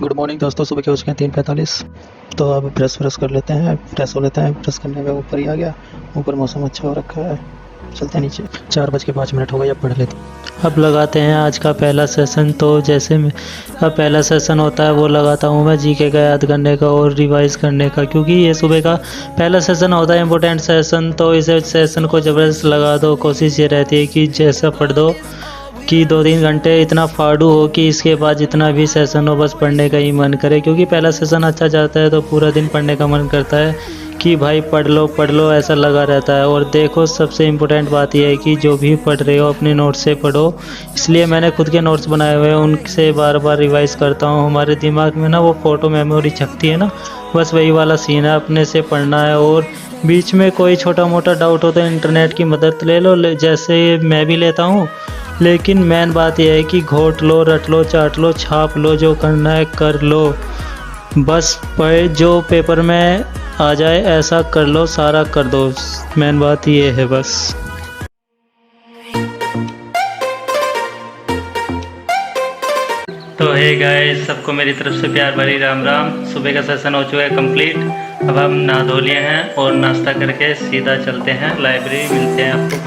Good morning दोस्तों, सुबह के हो चुके हैं 3:45। तो अब ब्रश कर लेते हैं, फ्रेश हो लेते हैं। ब्रश करने में ऊपर ही आ गया, ऊपर मौसम अच्छा हो रखा है। चलते हैं नीचे। 4:05 हो गए, अब पढ़ लेते हैं। अब लगाते हैं आज का पहला सेशन। तो जैसे में अब पहला सेशन होता है वो लगाता हूँ मैं जीके का याद करने का और रिवाइज़ करने का, क्योंकि ये सुबह का पहला सेशन होता है इम्पोर्टेंट सेशन। तो इस सेशन को ज़बरदस्त लगा दो। कोशिश ये रहती है कि जैसा पढ़ दो कि 2-3 घंटे इतना फाड़ू हो कि इसके बाद जितना भी सेशन हो बस पढ़ने का ही मन करे, क्योंकि पहला सेशन अच्छा जाता है तो पूरा दिन पढ़ने का मन करता है कि भाई पढ़ लो ऐसा लगा रहता है। और देखो, सबसे इम्पोर्टेंट बात यह है कि जो भी पढ़ रहे हो अपने नोट्स से पढ़ो। इसलिए मैंने खुद के नोट्स बनाए हुए हैं, उनसे बार बार रिवाइज़ करता हूँ। हमारे दिमाग में ना वो फ़ोटो मेमोरी छपती है ना, बस वही वाला सीन है। अपने से पढ़ना है और बीच में कोई छोटा मोटा डाउट हो तो इंटरनेट की मदद ले लो, जैसे मैं भी लेता हूँ। लेकिन मेन बात यह है कि घोट लो, रट लो, चाट लो, छाप लो, जो करना है कर लो। बस जो पेपर में आ जाए ऐसा कर लो, सारा कर दो। मेन बात ये है बस। तो हे गाइस, सबको मेरी तरफ से प्यार भरी राम राम। सुबह का सेशन हो चुका है कंप्लीट। अब हम नहा धो लिए हैं और नाश्ता करके सीधा चलते हैं लाइब्रेरी। मिलते हैं आपको।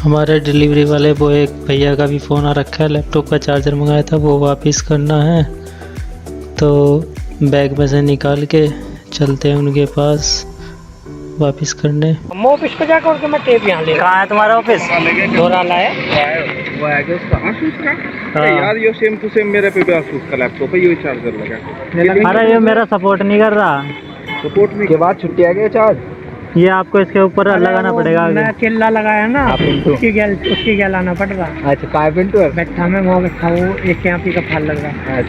हमारे डिलीवरी वाले वो एक भैया का भी फ़ोन आ रखा है। लैपटॉप का चार्जर मंगाया था, वो वापस करना है। तो बैग में से निकाल के चलते हैं उनके पास वापस करने। ऑफिस को जाकर के मैं टेप यहाँ ले। कहाँ है तुम्हारा ऑफिस? दोराला है। वो है कि उसका आसूस का। अरे यार, ये सेम टू सेम मेरे पे भी आसूस का लैपटॉप है, ये चार्जर लगा। अरे ये मेरा सपोर्ट नहीं कर रहा। सपोर्ट में के बाद छुट्टी आ गई चार्ज। ये आपको इसके ऊपर लगाना पड़ेगा। मैं चिल्ला लगाया ना, उसकी गैल आना पड़ रहा। अच्छा, काय पिंटू है? बैठा मैं वहाँ बैठा हूँ, एक यहाँ पी का फाल लग रहा है।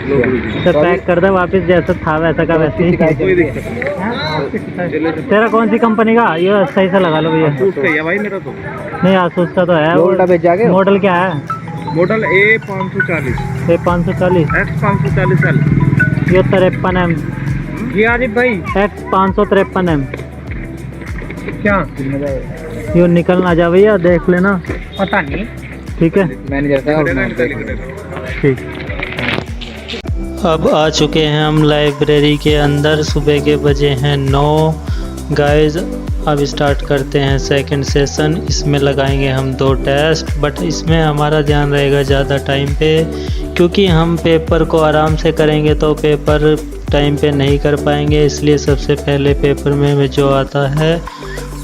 तो पैक कर दे वापस, जैसा था वैसा का वैसे ही। कोई दिक्कत नहीं। तेरा कौन सी कंपनी का? ये सही से लगा लो भैया। आसूस का ही है भाई मेरा तो। नहीं, आसूस का तो है। मॉडल क्या है? Model A540, A540, X540L। ये 53M। जी आरिफ भाई, X553M। क्या यो निकल ना जा भैया, देख लेना। पता नहीं। ठीक है, मैनेजर ठीक। अब आ चुके हैं हम लाइब्रेरी के अंदर। सुबह के बजे हैं 9। गाइस, अब स्टार्ट करते हैं सेकंड सेशन। इसमें लगाएंगे हम 2 टेस्ट, बट इसमें हमारा ध्यान रहेगा ज़्यादा टाइम पे, क्योंकि हम पेपर को आराम से करेंगे तो पेपर टाइम पे नहीं कर पाएंगे। इसलिए सबसे पहले पेपर में जो आता है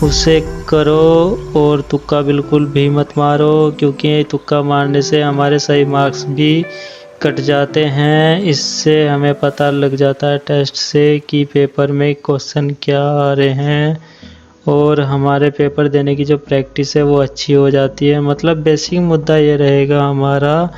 उसे करो और तुक्का बिल्कुल भी मत मारो, क्योंकि तुक्का मारने से हमारे सही मार्क्स भी कट जाते हैं। इससे हमें पता लग जाता है टेस्ट से कि पेपर में क्वेश्चन क्या आ रहे हैं, और हमारे पेपर देने की जो प्रैक्टिस है वो अच्छी हो जाती है। मतलब बेसिक मुद्दा ये रहेगा हमारा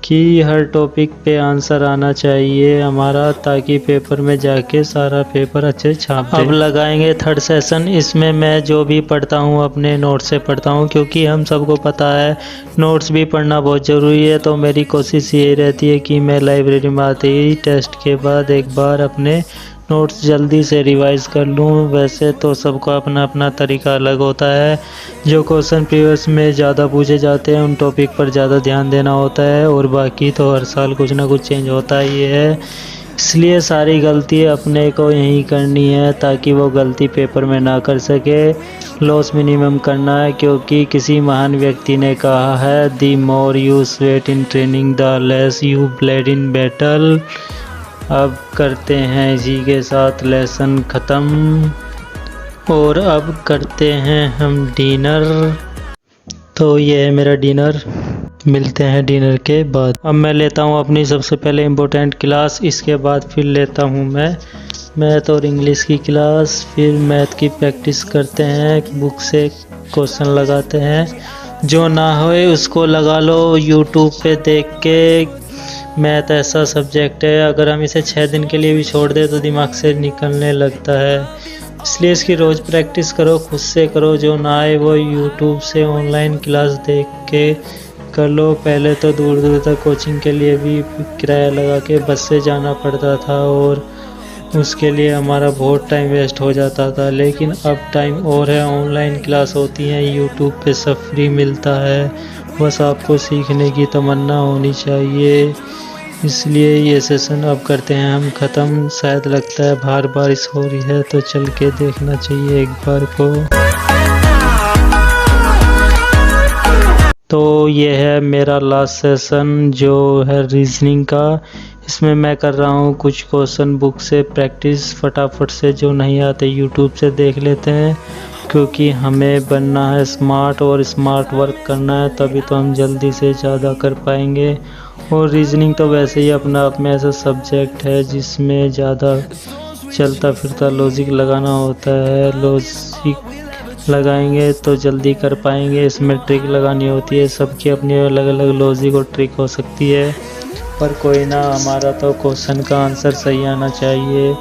कि हर टॉपिक पे आंसर आना चाहिए हमारा, ताकि पेपर में जाके सारा पेपर अच्छे छाप दे। अब लगाएंगे थर्ड सेशन। इसमें मैं जो भी पढ़ता हूँ अपने नोट्स से पढ़ता हूँ, क्योंकि हम सबको पता है नोट्स भी पढ़ना बहुत ज़रूरी है। तो मेरी कोशिश ये रहती है कि मैं लाइब्रेरी में आते ही टेस्ट के बाद एक बार अपने नोट्स जल्दी से रिवाइज़ कर लूँ। वैसे तो सबका अपना अपना तरीका अलग होता है। जो क्वेश्चन पेपर्स में ज़्यादा पूछे जाते हैं उन टॉपिक पर ज़्यादा ध्यान देना होता है, और बाकी तो हर साल कुछ ना कुछ चेंज होता ही है। इसलिए सारी गलती अपने को यहीं करनी है, ताकि वो गलती पेपर में ना कर सके। लॉस मिनिमम करना है, क्योंकि किसी महान व्यक्ति ने कहा है, the more you sweat in training the less you blade in battle. अब करते हैं इसी के साथ लेसन ख़त्म, और अब करते हैं हम डिनर। तो ये है मेरा डिनर। मिलते हैं डिनर के बाद। अब मैं लेता हूँ अपनी सबसे पहले इम्पोर्टेंट क्लास, इसके बाद फिर लेता हूँ मैं मैथ और इंग्लिश की क्लास। फिर मैथ की प्रैक्टिस करते हैं, बुक से क्वेश्चन लगाते हैं, जो ना होए उसको लगा लो यूट्यूब पे देख के। मैथ ऐसा सब्जेक्ट है, अगर हम इसे 6 दिन के लिए भी छोड़ दें तो दिमाग से निकलने लगता है। इसलिए इसकी रोज़ प्रैक्टिस करो, खुद से करो। जो ना आए वो यूट्यूब से ऑनलाइन क्लास देख के कर लो। पहले तो दूर दूर तक कोचिंग के लिए भी किराया लगा के बस से जाना पड़ता था और उसके लिए हमारा बहुत टाइम वेस्ट हो जाता था। लेकिन अब टाइम और है, ऑनलाइन क्लास होती हैं, यूट्यूब पे सब फ्री मिलता है। बस आपको सीखने की तमन्ना होनी चाहिए। इसलिए ये सेशन अब करते हैं हम ख़त्म। शायद लगता है बाहर बारिश हो रही है तो चल के देखना चाहिए एक बार को। तो ये है मेरा लास्ट सेशन जो है रीजनिंग का। इसमें मैं कर रहा हूँ कुछ क्वेश्चन बुक से प्रैक्टिस फटाफट से। जो नहीं आते यूट्यूब से देख लेते हैं, क्योंकि हमें बनना है स्मार्ट और स्मार्ट वर्क करना है, तभी तो हम जल्दी से ज़्यादा कर पाएंगे। और रीजनिंग तो वैसे ही अपना आप में ऐसा सब्जेक्ट है जिसमें ज़्यादा चलता फिरता लॉजिक लगाना होता है। लॉजिक लगाएंगे तो जल्दी कर पाएंगे। इसमें ट्रिक लगानी होती है, सबकी अपनी अलग अलग लॉजिक और ट्रिक हो सकती है, पर कोई ना, हमारा तो क्वेश्चन का आंसर सही आना चाहिए।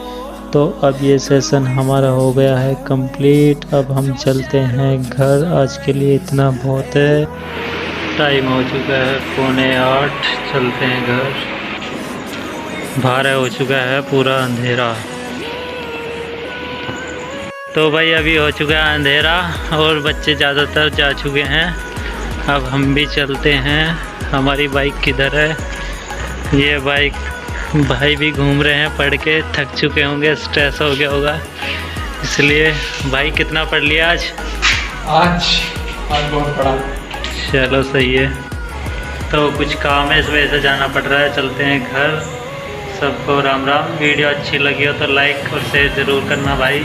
तो अब ये सेशन हमारा हो गया है कंप्लीट। अब हम चलते हैं घर। आज के लिए इतना बहुत है। टाइम हो चुका है 7:45, चलते हैं घर। बाहर हो चुका है पूरा अंधेरा। तो भाई अभी हो चुका है अंधेरा और बच्चे ज़्यादातर जा चुके हैं। अब हम भी चलते हैं। हमारी बाइक किधर है? ये बाइक भाई भी घूम रहे हैं, पढ़ के थक चुके होंगे, स्ट्रेस हो गया होगा इसलिए। भाई कितना पढ़ लिया आज बहुत पड़ा। चलो सही है। तो कुछ काम है इस वजह से जाना पड़ रहा है। चलते हैं घर। सबको राम राम। वीडियो अच्छी लगी हो तो लाइक और शेयर ज़रूर करना भाई।